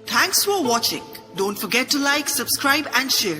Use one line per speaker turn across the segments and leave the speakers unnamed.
Thanks for watching. Don't forget to like, subscribe and share.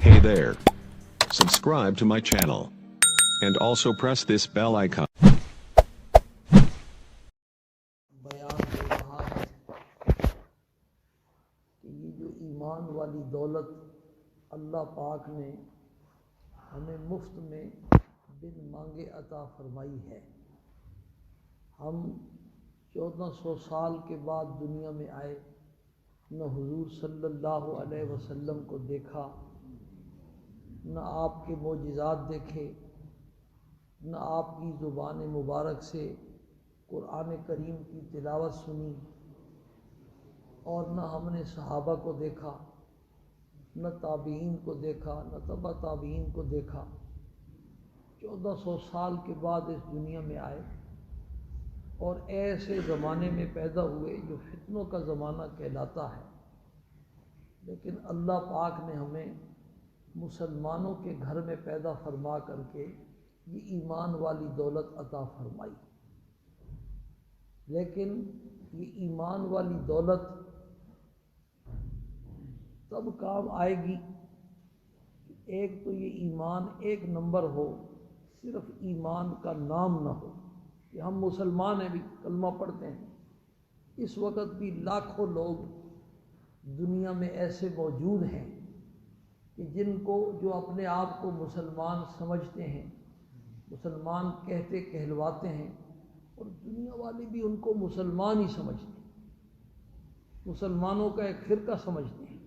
Hey there. Subscribe to my channel. And also press this bell icon.
بیان ہو رہا ہے کہ یہ جو ایمان والی دولت اللہ پاک نے ہمیں مفت میں بن مانگے عطا فرمائی ہے۔ ہم 1400 سال کے بعد دنیا میں آئے، نہ حضور صلی اللہ علیہ وسلم کو دیکھا، نہ آپ کے معجزات دیکھے، نہ آپ کی زبان مبارک سے قرآن کریم کی تلاوت سنی، اور نہ ہم نے صحابہ کو دیکھا، نہ تابعین کو دیکھا، نہ تبع تابعین کو دیکھا۔ 1400 سال کے بعد اس دنیا میں آئے اور ایسے زمانے میں پیدا ہوئے جو فتنوں کا زمانہ کہلاتا ہے، لیکن اللہ پاک نے ہمیں مسلمانوں کے گھر میں پیدا فرما کر کے یہ ایمان والی دولت عطا فرمائی۔ لیکن یہ ایمان والی دولت تب کام آئے گی کہ ایک تو یہ ایمان ایک نمبر ہو، صرف ایمان کا نام نہ ہو کہ ہم مسلمان ہیں، بھی کلمہ پڑھتے ہیں۔ اس وقت بھی لاکھوں لوگ دنیا میں ایسے موجود ہیں کہ جن کو جو اپنے آپ کو مسلمان سمجھتے ہیں، مسلمان کہتے کہلواتے ہیں، اور دنیا والے بھی ان کو مسلمان ہی سمجھتے ہیں، مسلمانوں کا ایک فرقہ سمجھتے ہیں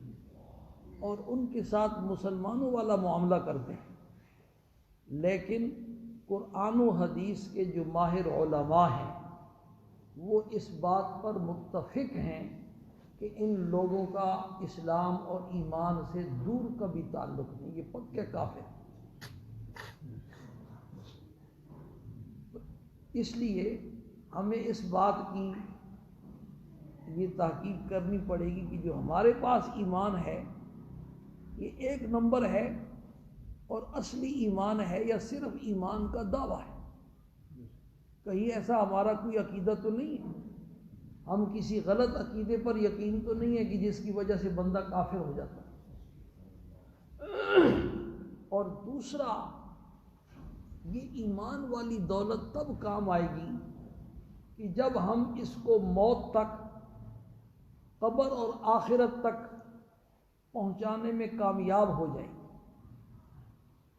اور ان کے ساتھ مسلمانوں والا معاملہ کرتے ہیں۔ لیکن قرآن و حدیث کے جو ماہر علماء ہیں وہ اس بات پر متفق ہیں کہ ان لوگوں کا اسلام اور ایمان سے دور کا بھی تعلق نہیں، یہ پکے کافر ہیں۔ اس لیے ہمیں اس بات کی یہ تحقیق کرنی پڑے گی کہ جو ہمارے پاس ایمان ہے یہ ایک نمبر ہے اور اصلی ایمان ہے یا صرف ایمان کا دعویٰ ہے۔ کہیں ایسا ہمارا کوئی عقیدہ تو نہیں ہے، ہم کسی غلط عقیدے پر یقین تو نہیں ہے کہ جس کی وجہ سے بندہ کافر ہو جاتا ہے۔ اور دوسرا، یہ ایمان والی دولت تب کام آئے گی کہ جب ہم اس کو موت تک، قبر اور آخرت تک پہنچانے میں کامیاب ہو جائیں،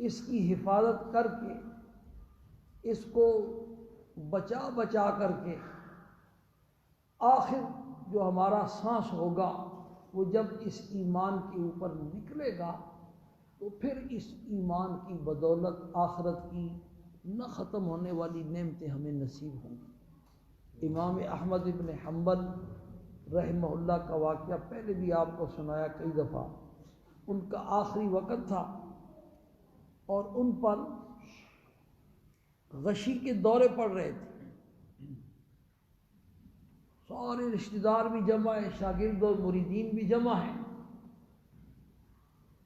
اس کی حفاظت کر کے، اس کو بچا بچا کر کے، آخر جو ہمارا سانس ہوگا وہ جب اس ایمان کے اوپر نکلے گا تو پھر اس ایمان کی بدولت آخرت کی نہ ختم ہونے والی نعمتیں ہمیں نصیب ہوں گی۔ امام احمد ابن حنبل رحمہ اللہ کا واقعہ پہلے بھی آپ کو سنایا کئی دفعہ۔ ان کا آخری وقت تھا اور ان پر غشی کے دورے پڑ رہے تھے، سارے رشتہ دار بھی جمع ہیں، شاگرد اور مریدین بھی جمع ہیں۔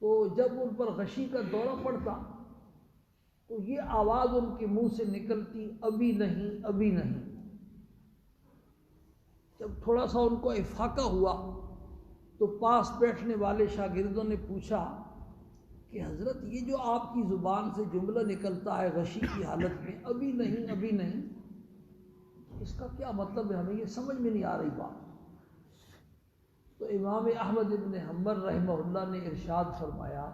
تو جب ان پر غشی کا دورہ پڑتا تو یہ آواز ان کے منہ سے نکلتی، ابھی نہیں، ابھی نہیں۔ جب تھوڑا سا ان کو افاقہ ہوا تو پاس بیٹھنے والے شاگردوں نے پوچھا کہ حضرت یہ جو آپ کی زبان سے جملہ نکلتا ہے غشی کی حالت میں، ابھی نہیں، ابھی نہیں، اس کا کیا مطلب ہے؟ ہمیں یہ سمجھ میں نہیں آ رہی بات۔ تو امام احمد ابن حنبل رحمہ اللہ نے ارشاد فرمایا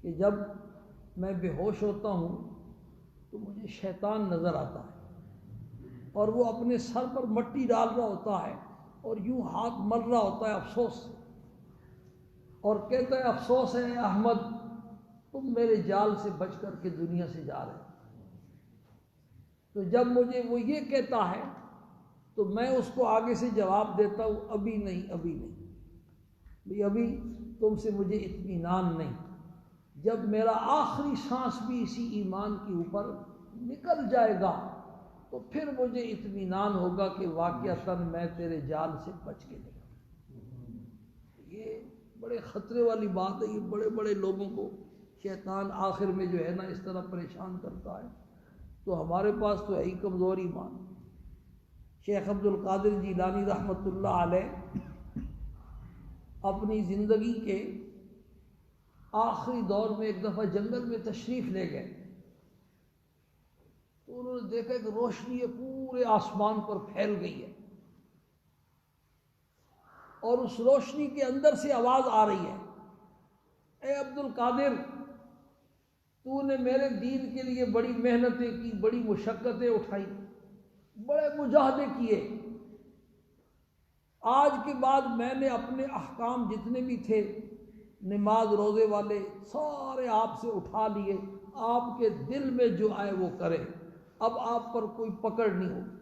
کہ جب میں بے ہوش ہوتا ہوں تو مجھے شیطان نظر آتا ہے اور وہ اپنے سر پر مٹی ڈال رہا ہوتا ہے اور یوں ہاتھ مل رہا ہوتا ہے افسوس سے، اور کہتا ہے افسوس ہے احمد، تم میرے جال سے بچ کر کے دنیا سے جا رہے۔ تو جب مجھے وہ یہ کہتا ہے تو میں اس کو آگے سے جواب دیتا ہوں، ابھی نہیں، ابھی نہیں، بھئی ابھی تم سے مجھے اطمینان نہیں۔ جب میرا آخری سانس بھی اسی ایمان کے اوپر نکل جائے گا تو پھر مجھے اطمینان ہوگا کہ واقعتاً میں تیرے جال سے بچ کے نکلا۔ یہ بڑے خطرے والی بات ہے، یہ بڑے بڑے لوگوں کو شیطان آخر میں جو ہے نا اس طرح پریشان کرتا ہے، تو ہمارے پاس تو ہے ہی کمزور ایمان۔ شیخ عبد القادر جیلانی رحمۃ اللہ علیہ اپنی زندگی کے آخری دور میں ایک دفعہ جنگل میں تشریف لے گئے، تو انہوں نے دیکھا کہ روشنی پورے آسمان پر پھیل گئی ہے، اور اس روشنی کے اندر سے آواز آ رہی ہے، اے عبد القادر، تو نے میرے دین کے لیے بڑی محنتیں کی، بڑی مشقتیں اٹھائی، بڑے مجاہدے کیے، آج کے بعد میں نے اپنے احکام جتنے بھی تھے، نماز روزے والے، سارے آپ سے اٹھا لیے، آپ کے دل میں جو آئے وہ کرے، اب آپ پر کوئی پکڑ نہیں ہوگی۔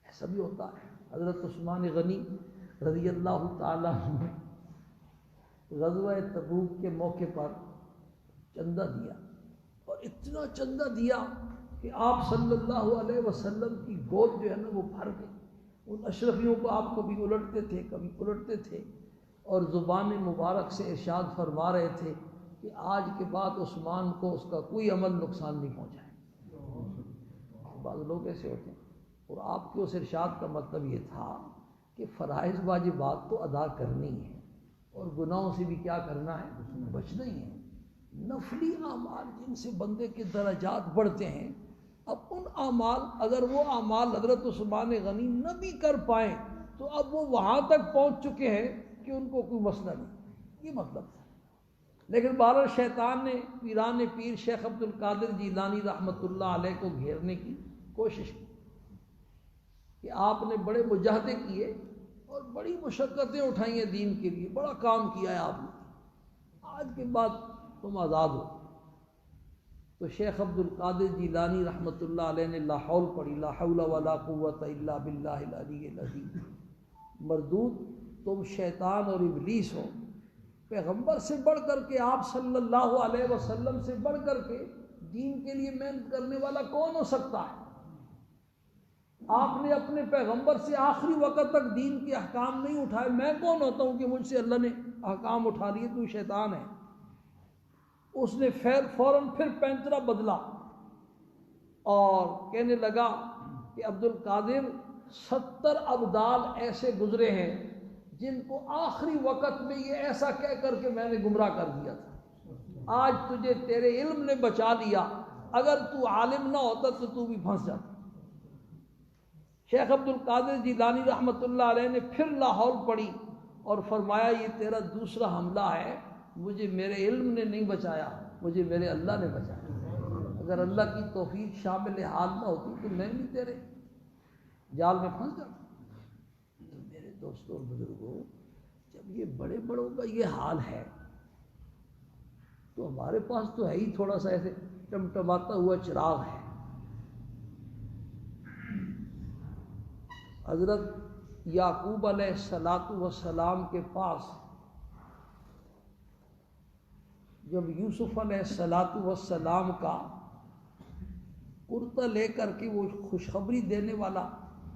ایسا بھی ہوتا ہے۔ حضرت عثمان غنی رضی اللہ تعالیٰ عنہ غزوہ تبوک کے موقع پر چندہ دیا، اور اتنا چندہ دیا کہ آپ صلی اللہ علیہ وسلم کی گود جو ہے نا وہ بھر گئی۔ ان اشرفیوں کو آپ کبھی الٹتے تھے، کبھی پلٹتے تھے، اور زبان مبارک سے ارشاد فرما رہے تھے کہ آج کے بعد عثمان کو اس کا کوئی عمل نقصان نہیں پہنچائے۔ بعض لوگ ایسے ہوتے ہیں، اور آپ کے اس ارشاد کا مطلب یہ تھا کہ فرائض واجبات تو ادا کرنی ہے، اور گناہوں سے بھی کیا کرنا ہے، بچنا ہی ہے۔ نفلی اعمال جن سے بندے کے درجات بڑھتے ہیں، اب ان اعمال، اگر وہ اعمال حضرت عثمان غنی نہ بھی کر پائیں تو اب وہ وہاں تک پہنچ چکے ہیں کہ ان کو کوئی مسئلہ نہیں، یہ مطلب تھا۔ لیکن بہرحال شیطان نے پیران پیر شیخ عبد القادر جیلانی رحمۃ اللہ علیہ کو گھیرنے کی کوشش کی کہ آپ نے بڑے مجاہدے کیے اور بڑی مشقتیں اٹھائی ہیں دین کے لیے، بڑا کام کیا ہے آپ نے، آج کے بعد تم آزاد ہو۔ تو شیخ عبد القادر جیلانی رحمۃ اللہ علیہ نے لا حول پڑھی، لا حول ولا قوت الا باللہ العلی العظیم۔ مردود، تم شیطان اور ابلیس ہو، پیغمبر سے بڑھ کر کے، آپ صلی اللہ علیہ وسلم سے بڑھ کر کے دین کے لیے محنت کرنے والا کون ہو سکتا ہے؟ آپ نے اپنے پیغمبر سے آخری وقت تک دین کے احکام نہیں اٹھائے، میں کون ہوتا ہوں کہ مجھ سے اللہ نے احکام اٹھا لیے؟ تو شیطان ہے۔ اس نے فوراً پھر پینترا بدلا اور کہنے لگا کہ عبد القادر 70 ابدال ایسے گزرے ہیں جن کو آخری وقت میں یہ ایسا کہہ کر کے میں نے گمراہ کر دیا تھا، آج تجھے تیرے علم نے بچا لیا، اگر تو عالم نہ ہوتا تو بھی پھنس جاتا۔ شیخ عبد القادر جیلانی رحمۃ اللہ علیہ نے پھر لا حول پڑھی اور فرمایا یہ تیرا دوسرا حملہ ہے، مجھے میرے علم نے نہیں بچایا، مجھے میرے اللہ نے بچایا، اگر اللہ کی توفیق شامل حال نہ ہوتی تو میں بھی تیرے جال میں پھنس جاتا۔ تو میرے دوستوں اور بزرگوں، جب یہ بڑے بڑوں کا یہ حال ہے تو ہمارے پاس تو ہے ہی تھوڑا سا ایسے ٹمٹماتا ہوا چراغ ہے۔ حضرت یعقوب علیہ السلام کے پاس جب یوسف علیہ السلام کا کرتا لے کر کے وہ خوشخبری دینے والا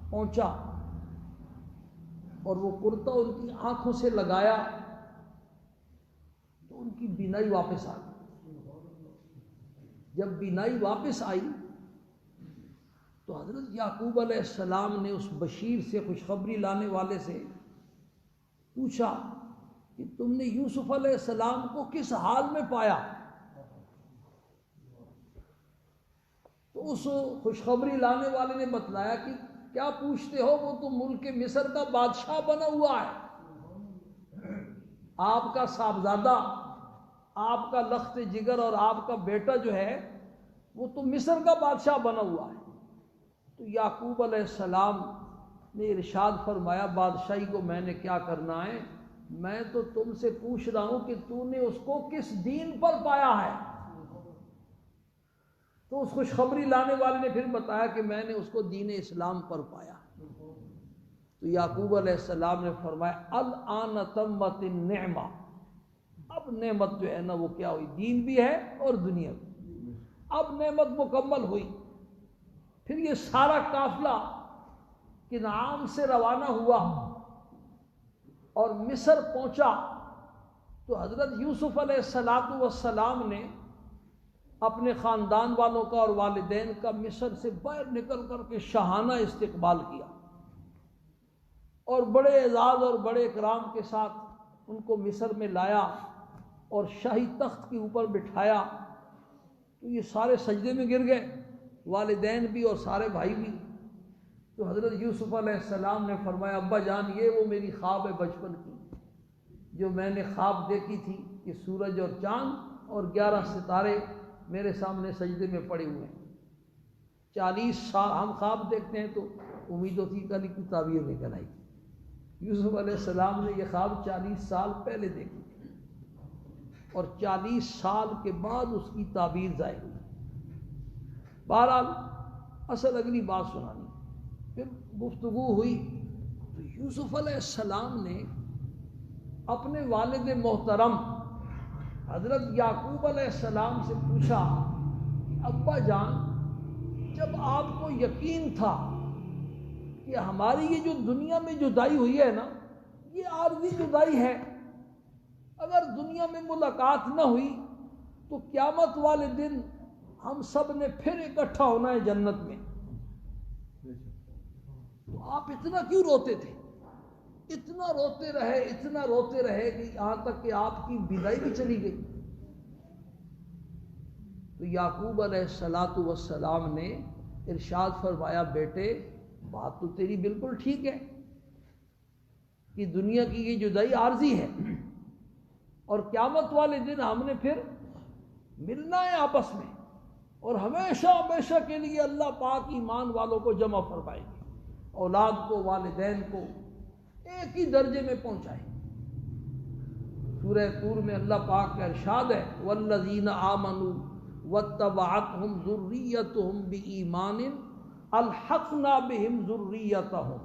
پہنچا اور وہ کرتا ان کی آنکھوں سے لگایا تو ان کی بینائی واپس آ گئی۔ جب بینائی واپس آئی تو حضرت یعقوب علیہ السلام نے اس بشیر سے، خوشخبری لانے والے سے پوچھا کہ تم نے یوسف علیہ السلام کو کس حال میں پایا؟ تو اس خوشخبری لانے والے نے بتلایا کہ کیا پوچھتے ہو، وہ تو ملک مصر کا بادشاہ بنا ہوا ہے، آپ کا صاحبزادہ، آپ کا لخت جگر اور آپ کا بیٹا جو ہے وہ تو مصر کا بادشاہ بنا ہوا ہے۔ تو یعقوب علیہ السلام نے ارشاد فرمایا بادشاہی کو میں نے کیا کرنا ہے، میں تو تم سے پوچھ رہا ہوں کہ تو نے اس کو کس دین پر پایا ہے۔ تو اس خوشخبری لانے والے نے پھر بتایا کہ میں نے اس کو دین اسلام پر پایا۔ تو یعقوب علیہ السلام نے فرمایا الآن تمت النعمہ، اب نعمت جو ہے نا وہ کیا ہوئی، دین بھی ہے اور دنیا بھی، اب نعمت مکمل ہوئی۔ پھر یہ سارا قافلہ کنعان سے روانہ ہوا اور مصر پہنچا تو حضرت یوسف علیہ السلام نے اپنے خاندان والوں کا اور والدین کا مصر سے باہر نکل کر کے شاہانہ استقبال کیا اور بڑے اعزاز اور بڑے اکرام کے ساتھ ان کو مصر میں لایا اور شاہی تخت کے اوپر بٹھایا. تو یہ سارے سجدے میں گر گئے، والدین بھی اور سارے بھائی بھی. تو حضرت یوسف علیہ السلام نے فرمایا ابا جان یہ وہ میری خواب ہے بچپن کی جو میں نے خواب دیکھی تھی کہ سورج اور چاند اور 11 ستارے میرے سامنے سجدے میں پڑے ہوئے ہیں. 40 سال ہم خواب دیکھتے ہیں تو امید ہوتی ہے کل کی تعبیر نکل آئی. یوسف علیہ السلام نے یہ خواب 40 سال پہلے دیکھی اور 40 سال کے بعد اس کی تعبیر ظاہر ہوئی. بہرحال اصل اگلی بات سنانی. پھر گفتگو ہوئی تو یوسف علیہ السلام نے اپنے والد محترم حضرت یعقوب علیہ السلام سے پوچھا کہ ابا جان جب آپ کو یقین تھا کہ ہماری یہ جو دنیا میں جدائی ہوئی ہے نا یہ عارضی جدائی ہے، اگر دنیا میں ملاقات نہ ہوئی تو قیامت والے دن ہم سب نے پھر اکٹھا ہونا ہے جنت میں، تو آپ اتنا کیوں روتے تھے؟ اتنا روتے رہے کہ یہاں تک کہ آپ کی بدائی بھی چلی گئی. تو یعقوب علیہ السلام نے ارشاد فرمایا بیٹے بات تو تیری بالکل ٹھیک ہے کہ دنیا کی یہ جدائی عارضی ہے اور قیامت والے دن ہم نے پھر ملنا ہے آپس میں اور ہمیشہ کے لیے اللہ پاک ایمان والوں کو جمع فرمائے گی، اولاد کو والدین کو ایک ہی درجے میں پہنچائے. سورہ طور میں اللہ پاک کا ارشاد ہے والذین آمنوا واتبعتهم ذریتهم بایمان الحقنا بهم ذریتهم.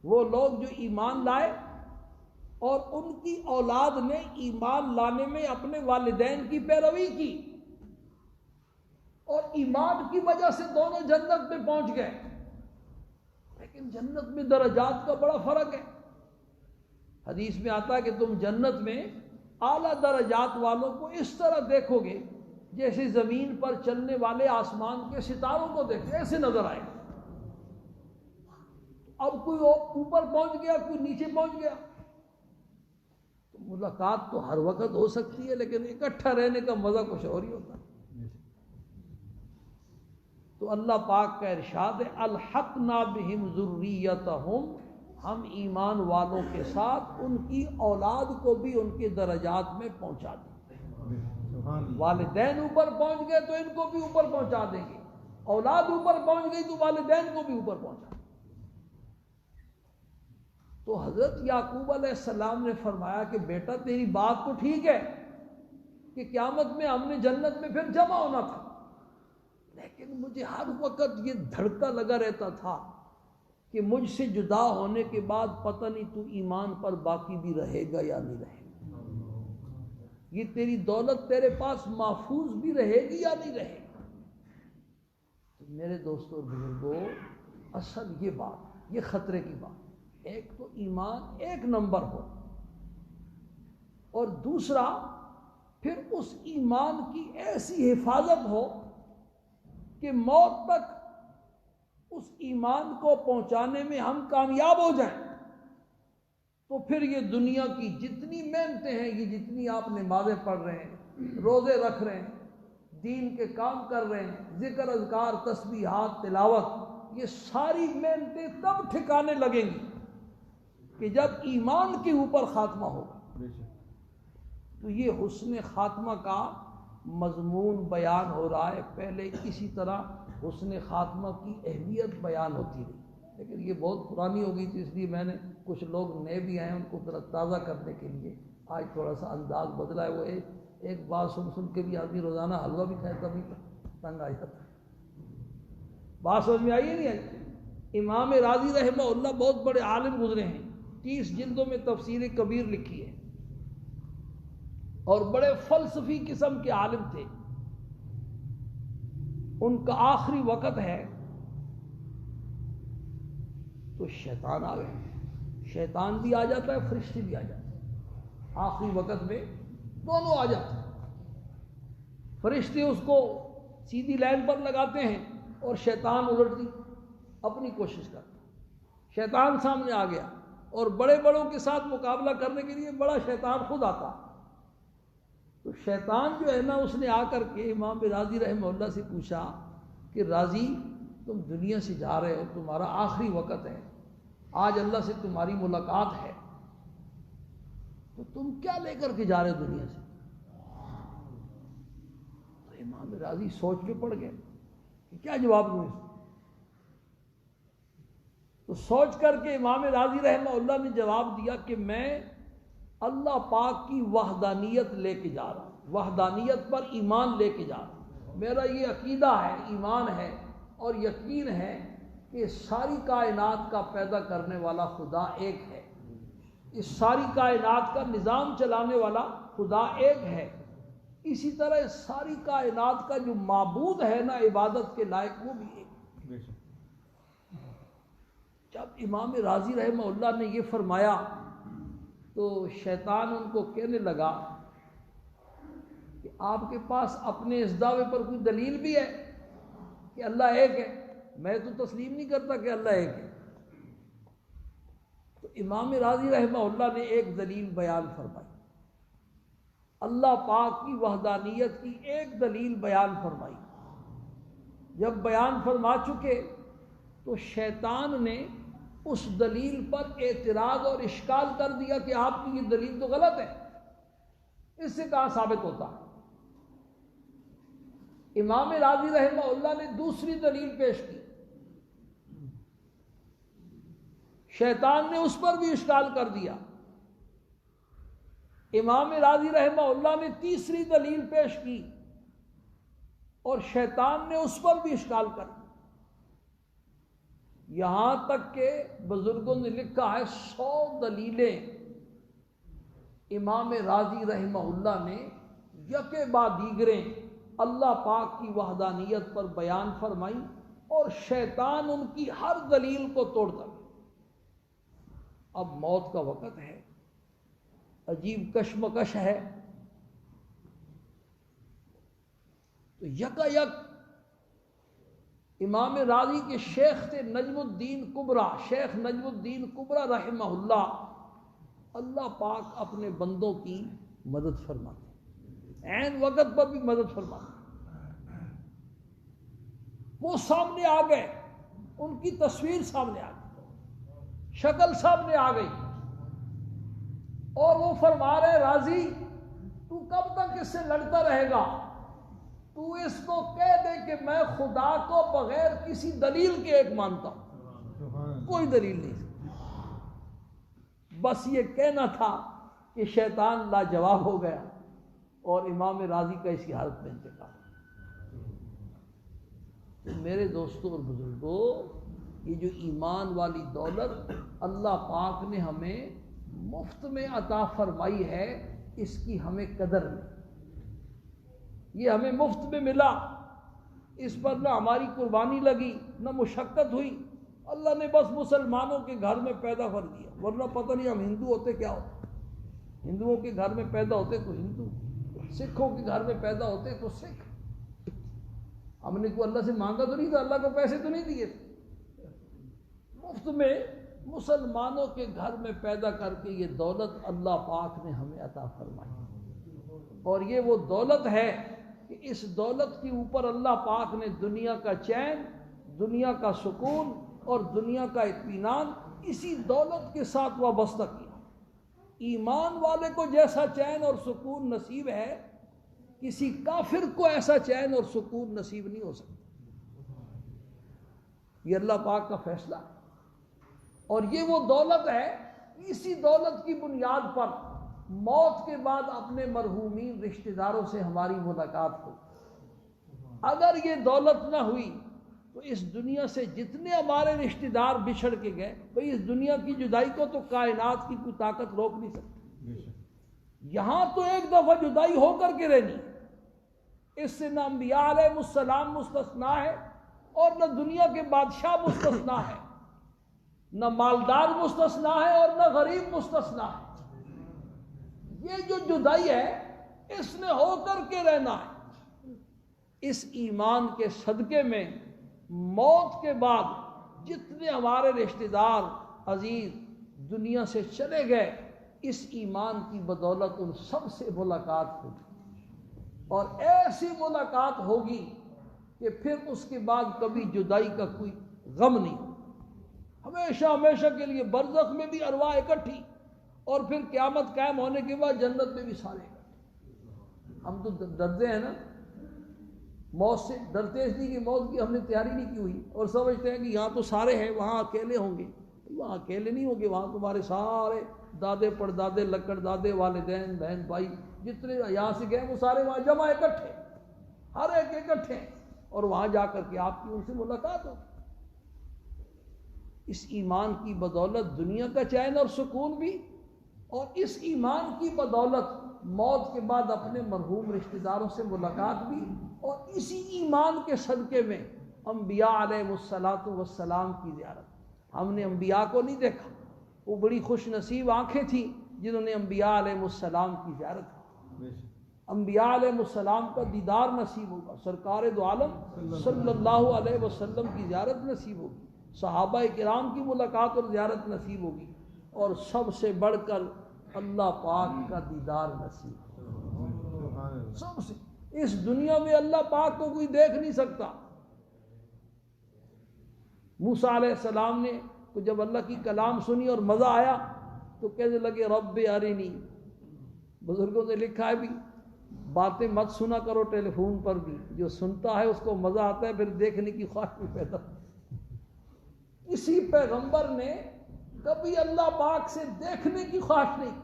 وہ لوگ جو ایمان لائے اور ان کی اولاد نے ایمان لانے میں اپنے والدین کی پیروی کی اور ایمان کی وجہ سے دونوں جنت میں پہنچ گئے. لیکن جنت میں درجات کا بڑا فرق ہے. حدیث میں آتا ہے کہ تم جنت میں اعلیٰ درجات والوں کو اس طرح دیکھو گے جیسے زمین پر چلنے والے آسمان کے ستاروں کو دیکھتے ایسے نظر آئے گا. اب کوئی اوپر پہنچ گیا کوئی نیچے پہنچ گیا تو ملاقات تو ہر وقت ہو سکتی ہے لیکن اکٹھا رہنے کا مزہ کچھ اور ہی ہوتا ہے. تو اللہ پاک کا ارشاد ہے الحقنا بہم ذریتہم، ہم ایمان والوں کے ساتھ ان کی اولاد کو بھی ان کے درجات میں پہنچا دیں. والدین اوپر پہنچ گئے تو ان کو بھی اوپر پہنچا دیں گے، اولاد اوپر پہنچ گئی تو والدین کو بھی اوپر پہنچا. تو حضرت یعقوب علیہ السلام نے فرمایا کہ بیٹا تیری بات تو ٹھیک ہے کہ قیامت میں ہم نے جنت میں پھر جمع ہونا تھا، لیکن مجھے ہر وقت یہ دھڑکا لگا رہتا تھا کہ مجھ سے جدا ہونے کے بعد پتہ نہیں تو ایمان پر باقی بھی رہے گا یا نہیں رہے گا، یہ تیری دولت تیرے پاس محفوظ بھی رہے گی یا نہیں رہے گا. تو میرے دوستوں اور بزرگوں اصل یہ بات، یہ خطرے کی بات، ایک تو ایمان ایک نمبر ہو اور دوسرا پھر اس ایمان کی ایسی حفاظت ہو کہ موت تک اس ایمان کو پہنچانے میں ہم کامیاب ہو جائیں. تو پھر یہ دنیا کی جتنی محنتیں ہیں، یہ جتنی آپ نمازیں پڑھ رہے ہیں، روزے رکھ رہے ہیں، دین کے کام کر رہے ہیں، ذکر اذکار تسبیحات تلاوت، یہ ساری محنتیں تب ٹھکانے لگیں گی کہ جب ایمان کے اوپر خاتمہ ہوگا. تو یہ حسن خاتمہ کا مضمون بیان ہو رہا ہے. پہلے اسی طرح حسن خاتمہ کی اہمیت بیان ہوتی رہی، لیکن یہ بہت پرانی ہو گئی تھی، اس لیے میں نے کچھ لوگ نئے بھی آئے ہیں ان کو ذرا تازہ کرنے کے لیے آج تھوڑا سا انداز بدلا ہے. وہ ایک بات سن کے بھی آدمی روزانہ حلوہ بھی کھائے تبھی تنگ آ جاتا ہے. بات سمجھ میں آئی ہے نہیں آئی؟ امام راضی رحمہ اللہ بہت بڑے عالم گزرے ہیں، 30 جلدوں میں تفسیر کبیر لکھی ہے اور بڑے فلسفی قسم کے عالم تھے. ان کا آخری وقت ہے تو شیطان آ گئے. شیطان بھی آ جاتا ہے، فرشتے بھی آ جاتے ہیں. آخری وقت میں دونوں آ جاتے ہیں. فرشتے اس کو سیدھی لائن پر لگاتے ہیں اور شیطان الٹتی اپنی کوشش کرتا. شیطان سامنے آ گیا اور بڑے بڑوں کے ساتھ مقابلہ کرنے کے لیے بڑا شیطان خود آتا. تو شیطان جو ہے نا اس نے آ کر کے امام راضی رحمہ اللہ سے پوچھا کہ راضی تم دنیا سے جا رہے ہو, تمہارا آخری وقت ہے, آج اللہ سے تمہاری ملاقات ہے, تو تم کیا لے کر کے جا رہے ہو دنیا سے؟ تو امام راضی سوچ میں پڑ گئے کہ کیا جواب دوں اس کو. تو سوچ کر کے امام راضی رحمہ اللہ نے جواب دیا کہ میں اللہ پاک کی وحدانیت لے کے جا رہا ہوں, وحدانیت پر ایمان لے کے جا رہا ہوں. میرا یہ عقیدہ ہے, ایمان ہے اور یقین ہے کہ ساری کائنات کا پیدا کرنے والا خدا ایک ہے, اس ساری کائنات کا نظام چلانے والا خدا ایک ہے. اسی طرح اس ساری کائنات کا جو معبود ہے نا عبادت کے لائق, وہ بھی ایک. جب امام راضی رحمہ اللہ نے یہ فرمایا تو شیطان ان کو کہنے لگا کہ آپ کے پاس اپنے اس دعوے پر کوئی دلیل بھی ہے کہ اللہ ایک ہے؟ میں تو تسلیم نہیں کرتا کہ اللہ ایک ہے. تو امام راضی رحمہ اللہ نے ایک دلیل بیان فرمائی, اللہ پاک کی وحدانیت کی ایک دلیل بیان فرمائی. جب بیان فرما چکے تو شیطان نے اس دلیل پر اعتراض اور اشکال کر دیا کہ آپ کی یہ دلیل تو غلط ہے, اس سے کہاں ثابت ہوتا ہے. امام راضی رحمہ اللہ نے دوسری دلیل پیش کی, شیطان نے اس پر بھی اشکال کر دیا. امام راضی رحمہ اللہ نے تیسری دلیل پیش کی اور شیطان نے اس پر بھی اشکال کر دیا. یہاں تک کہ بزرگوں نے لکھا ہے 100 دلیلیں امام راضی رحمہ اللہ نے یکے بعد دیگریں اللہ پاک کی وحدانیت پر بیان فرمائی اور شیطان ان کی ہر دلیل کو توڑتا گیا. اب موت کا وقت ہے, عجیب کشمکش ہے, تو یکا یک امام راضی کے شیخ تھے نجم الدین کبرا, شیخ نجم الدین کبرا رحمہ اللہ, اللہ پاک اپنے بندوں کی مدد فرماتے, عین وقت پر بھی مدد فرماتے. وہ سامنے آ گئے, ان کی تصویر سامنے آ گئی, شکل سامنے آ گئی, اور وہ فرما رہے راضی تو کب تک اس سے لڑتا رہے گا, تو اس کو کہہ دے کہ میں خدا کو بغیر کسی دلیل کے ایک مانتا ہوں, کوئی دلیل نہیں. بس یہ کہنا تھا کہ شیطان لاجواب ہو گیا اور امام راضی کا اسی حالت میں انتقال. میرے دوستوں اور بزرگوں, یہ جو ایمان والی دولت اللہ پاک نے ہمیں مفت میں عطا فرمائی ہے, اس کی ہمیں قدر نہیں. یہ ہمیں مفت میں ملا, اس پر نہ ہماری قربانی لگی نہ مشقت ہوئی. اللہ نے بس مسلمانوں کے گھر میں پیدا کر دیا, ورنہ پتہ نہیں ہم ہندو ہوتے کیا ہوتے. ہندوؤں کے گھر میں پیدا ہوتے تو ہندو, سکھوں کے گھر میں پیدا ہوتے تو سکھ. ہم نے کوئی اللہ سے مانگا تو نہیں تھا, اللہ کو پیسے تو نہیں دیے تھے. مفت میں مسلمانوں کے گھر میں پیدا کر کے یہ دولت اللہ پاک نے ہمیں عطا فرمائی. اور یہ وہ دولت ہے کہ اس دولت کے اوپر اللہ پاک نے دنیا کا چین, دنیا کا سکون اور دنیا کا اطمینان اسی دولت کے ساتھ وابستہ کیا. ایمان والے کو جیسا چین اور سکون نصیب ہے, کسی کافر کو ایسا چین اور سکون نصیب نہیں ہو سکتا. یہ اللہ پاک کا فیصلہ ہے. اور یہ وہ دولت ہے, اسی دولت کی بنیاد پر موت کے بعد اپنے مرحومین رشتہ داروں سے ہماری ملاقات ہو. اگر یہ دولت نہ ہوئی تو اس دنیا سے جتنے ہمارے رشتہ دار بچھڑ کے گئے, بھئی اس دنیا کی جدائی کو تو کائنات کی کوئی طاقت روک نہیں سکتی. یہاں تو ایک دفعہ جدائی ہو کر کے رہنی, اس سے نہ انبیاء علیہ السلام مستثنا ہے اور نہ دنیا کے بادشاہ مستثنا ہے, نہ مالدار مستثنا ہے اور نہ غریب مستثنا ہے. یہ جو جدائی ہے اس نے ہو کر کے رہنا ہے۔ اس ایمان کے صدقے میں موت کے بعد جتنے ہمارے رشتہ دار عزیز دنیا سے چلے گئے، اس ایمان کی بدولت ان سب سے ملاقات ہوگی، اور ایسی ملاقات ہوگی کہ پھر اس کے بعد کبھی جدائی کا کوئی غم نہیں، ہمیشہ ہمیشہ کے لیے برزخ میں بھی ارواح اکٹھی، اور پھر قیامت قائم ہونے کے بعد جنت میں بھی سارے اکٹھے۔ ہم تو ڈرتے ہیں نا موت سے، ڈرتے اس لیے کہ موت کی ہم نے تیاری نہیں کی ہوئی، اور سمجھتے ہیں کہ یہاں تو سارے ہیں وہاں اکیلے ہوں گے۔ وہاں اکیلے نہیں ہوں گے، وہاں تمہارے سارے دادے پردادے لکڑ دادے والدین بہن بھائی جتنے یہاں سے گئے وہ سارے وہاں جمع اکٹھے، ہر ایک اکٹھے، اور وہاں جا کر کے آپ کی ان سے ملاقات ہوگی۔ اس ایمان کی بدولت دنیا کا چین اور سکون بھی، اور اس ایمان کی بدولت موت کے بعد اپنے مرحوم رشتہ داروں سے ملاقات بھی، اور اسی ایمان کے صدقے میں انبیاء علیہ السلام کی زیارت۔ ہم نے انبیاء کو نہیں دیکھا، وہ بڑی خوش نصیب آنکھیں تھیں جنہوں نے انبیاء علیہ السلام کی زیارت کی۔ انبیاء علیہ السلام کا دیدار نصیب ہوگا، سرکار دو عالم صلی اللہ علیہ وسلم کی زیارت نصیب ہوگی، صحابہ کرام کی ملاقات اور زیارت نصیب ہوگی، اور سب سے بڑھ کر اللہ پاک کا دیدار نصیب ہوگا۔ سب سے اس دنیا میں اللہ پاک کو کوئی دیکھ نہیں سکتا۔ موسیٰ علیہ السلام نے تو جب اللہ کی کلام سنی اور مزہ آیا تو کہنے لگے رب ارنی۔ بزرگوں نے لکھا ہے بھی باتیں مت سنا کرو ٹیلی فون پر بھی، جو سنتا ہے اس کو مزہ آتا ہے پھر دیکھنے کی خواہش بھی پیدا ہوتی ہے۔ اسی پیغمبر نے کبھی اللہ پاک سے دیکھنے کی خواہش نہیں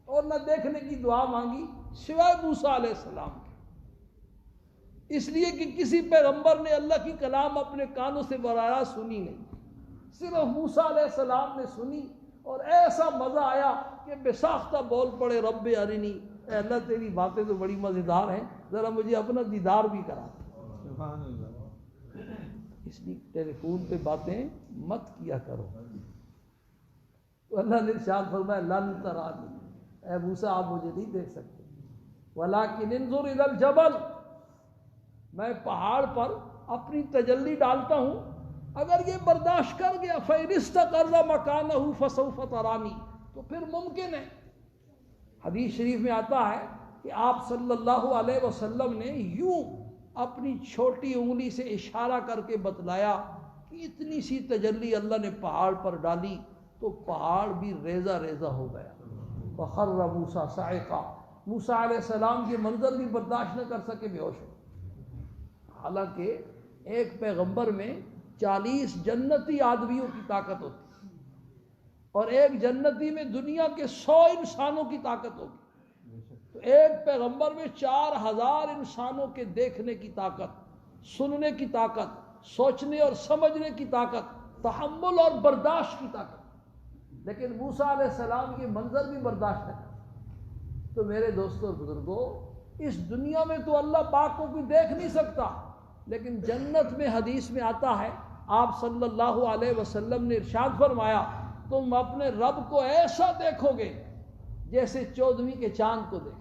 اور نہ دیکھنے کی دعا مانگی سوائے موسیٰ علیہ السلام کے، اس لیے کہ کسی پیغمبر نے اللہ کی کلام اپنے کانوں سے براہ راست سنی نہیں، صرف موسیٰ علیہ السلام نے سنی اور ایسا مزہ آیا کہ بے ساختہ بول پڑے رب ارنی، اے اللہ تیری باتیں تو بڑی مزیدار ہیں، ذرا مجھے اپنا دیدار بھی کرا۔ اس لیے ٹیلی فون پہ باتیں مت کیا کرو۔ تو اللہ نے ارشاد فرمایا لن ترانی، اے موسیٰ آپ مجھے نہیں دیکھ سکتے، ولکن انظر الی الجبل، میں پہاڑ پر اپنی تجلی ڈالتا ہوں، اگر یہ برداشت کر گیا فَإِنِ اسْتَقَرَّ مَكَانَهُ فَسَوْفَ تَرَانِي، تو پھر ممکن ہے۔ حدیث شریف میں آتا ہے کہ آپ صلی اللہ علیہ وسلم نے یوں اپنی چھوٹی انگلی سے اشارہ کر کے بتلایا کہ اتنی سی تجلی اللہ نے پہاڑ پر ڈالی تو پہاڑ بھی ریزہ ریزہ ہو گیا۔ فَخَرَّ مُوسَىٰ صَعِقًا، موسیٰ علیہ السلام کے منظر بھی برداشت نہ کر سکے، بے ہوش ہو۔ حالانکہ ایک پیغمبر میں 40 جنتی آدمیوں کی طاقت ہوتی، اور ایک جنتی میں دنیا کے 100 انسانوں کی طاقت ہوگی، تو ایک پیغمبر میں 4000 انسانوں کے دیکھنے کی طاقت، سننے کی طاقت، سوچنے اور سمجھنے کی طاقت، تحمل اور برداشت کی طاقت، لیکن موسیٰ علیہ السلام یہ منظر بھی برداشت نہ کرے۔ تو میرے دوستوں اور بزرگوں، اس دنیا میں تو اللہ پاک کو کوئی دیکھ نہیں سکتا، لیکن جنت میں حدیث میں آتا ہے آپ صلی اللہ علیہ وسلم نے ارشاد فرمایا تم اپنے رب کو ایسا دیکھو گے جیسے 14ویں کے چاند کو دیکھو۔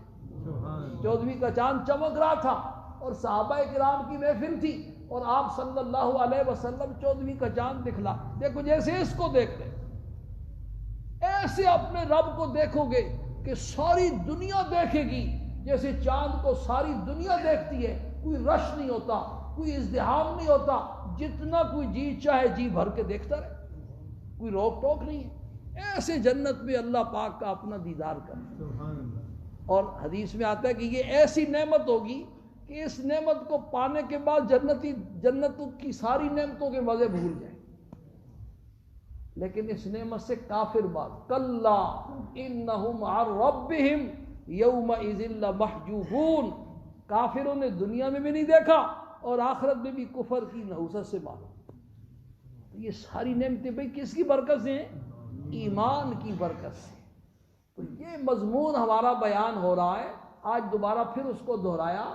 14ویں کا چاند چمک رہا تھا اور صحابہ کرام کی محفل تھی، اور آپ صلی اللہ علیہ وسلم 14ویں کا چاند دکھلا، دیکھو جیسے اس کو دیکھتے، ایسے اپنے رب کو دیکھو گے کہ ساری دنیا دیکھے گی جیسے چاند کو ساری دنیا دیکھتی ہے، کوئی رش نہیں ہوتا، کوئی ازدحام نہیں ہوتا، جتنا کوئی جی چاہے جی بھر کے دیکھتا رہے، کوئی روک ٹوک نہیں ہے۔ ایسے جنت میں اللہ پاک کا اپنا دیدار کرنا، اور حدیث میں آتا ہے کہ یہ ایسی نعمت ہوگی کہ اس نعمت کو پانے کے بعد جنتی جنتوں کی ساری نعمتوں کے مزے بھول جائیں، لیکن اس نعمت سے کافر بات کلا انہم عن ربہم یومئذ لمحجوبون، کافروں نے دنیا میں بھی نہیں دیکھا اور آخرت میں بھی کفر کی نحوست سے معلوم۔ یہ ساری نعمتیں بھئی کس کی برکت سے ہیں؟ ایمان کی برکت سے۔ تو یہ مضمون ہمارا بیان ہو رہا ہے، آج دوبارہ پھر اس کو دہرایا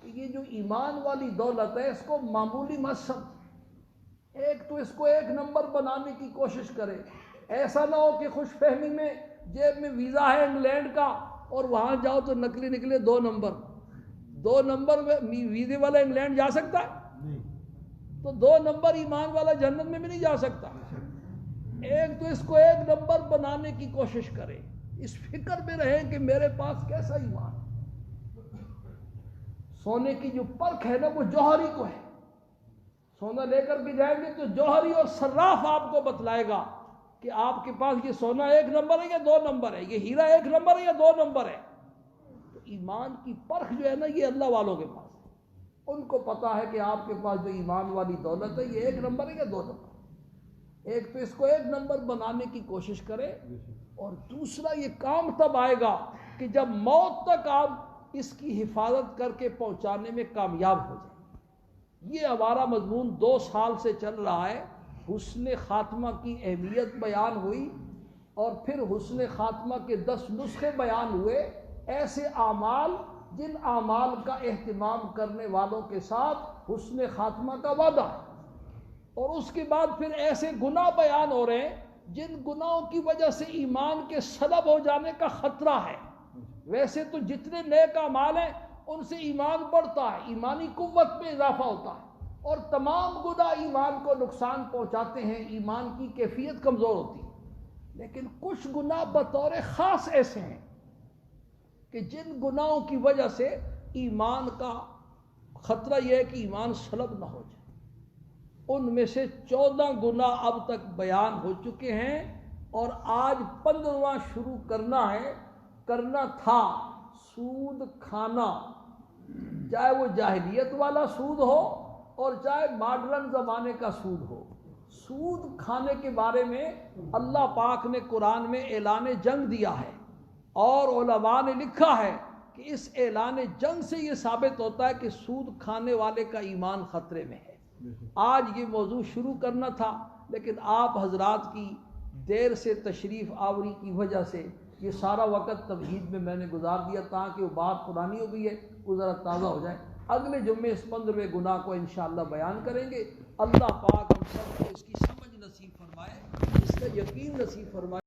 کہ یہ جو ایمان والی دولت ہے اس کو معمولی مت سمجھ، ایک تو اس کو 1 نمبر بنانے کی کوشش کرے، ایسا نہ ہو کہ خوش فہمی میں جیب میں ویزا ہے انگلینڈ کا اور وہاں جاؤ تو نکلی نکلے 2 نمبر. 2 نمبر میں ویزے والا انگلینڈ جا سکتا ہے؟ تو 2 نمبر ایمان والا جنت میں بھی نہیں جا سکتا. ایک تو اس کو 1 نمبر بنانے کی کوشش کرے، اس فکر میں رہیں کہ میرے پاس کیسا ایمان. سونے کی جو پرکھ ہے نا وہ جوہری کو ہے. سونا لے کر کے جائیں گے تو جوہری اور صراف آپ کو بتلائے گا کہ آپ کے پاس یہ سونا 1 نمبر ہے یا 2 نمبر ہے، یہ ہیرا 1 نمبر ہے یا 2 نمبر ہے. تو ایمان کی پرکھ جو ہے نا یہ اللہ والوں کے پاس ہے. ان کو پتا ہے کہ آپ کے پاس جو ایمان والی دولت ہے یہ 1 نمبر ہے یا 2 نمبر. ایک تو اس کو 1 نمبر بنانے کی کوشش کرے، اور دوسرا یہ کام تب آئے گا کہ جب موت تک آپ اس کی حفاظت کر کے پہنچانے میں کامیاب ہو جائیں. یہ ہمارا مضمون 2 سال سے چل رہا ہے. حسن خاتمہ کی اہمیت بیان ہوئی، اور پھر حسن خاتمہ کے 10 نسخے بیان ہوئے. ایسے اعمال جن اعمال کا اہتمام کرنے والوں کے ساتھ حسن خاتمہ کا وعدہ ہے. اور اس کے بعد پھر ایسے گناہ بیان ہو رہے ہیں جن گناہوں کی وجہ سے ایمان کے سلب ہو جانے کا خطرہ ہے. ویسے تو جتنے نیک اعمال ہیں ان سے ایمان بڑھتا ہے، ایمانی قوت میں اضافہ ہوتا ہے، اور تمام گناہ ایمان کو نقصان پہنچاتے ہیں، ایمان کی کیفیت کمزور ہوتی ہے. لیکن کچھ گناہ بطور خاص ایسے ہیں کہ جن گناہوں کی وجہ سے ایمان کا خطرہ یہ ہے کہ ایمان سلب نہ ہو جائے. ان میں سے 14 گناہ اب تک بیان ہو چکے ہیں، اور آج 15واں شروع کرنا تھا. سود کھانا، چاہے وہ جاہلیت والا سود ہو اور چاہے ماڈرن زمانے کا سود ہو. سود کھانے کے بارے میں اللہ پاک نے قرآن میں اعلان جنگ دیا ہے، اور علماء نے لکھا ہے کہ اس اعلان جنگ سے یہ ثابت ہوتا ہے کہ سود کھانے والے کا ایمان خطرے میں ہے. آج یہ موضوع شروع کرنا تھا، لیکن آپ حضرات کی دیر سے تشریف آوری کی وجہ سے یہ سارا وقت تمہید میں میں نے گزار دیا تاکہ وہ بات پرانی ہو گئی ہے وہ ذرا تازہ ہو جائے. اگلے جمعے اس 15ویں گناہ کو انشاءاللہ بیان کریں گے. اللہ پاک ہم سب کو اس کی سمجھ نصیب فرمائے، اس کا یقین نصیب فرمائے.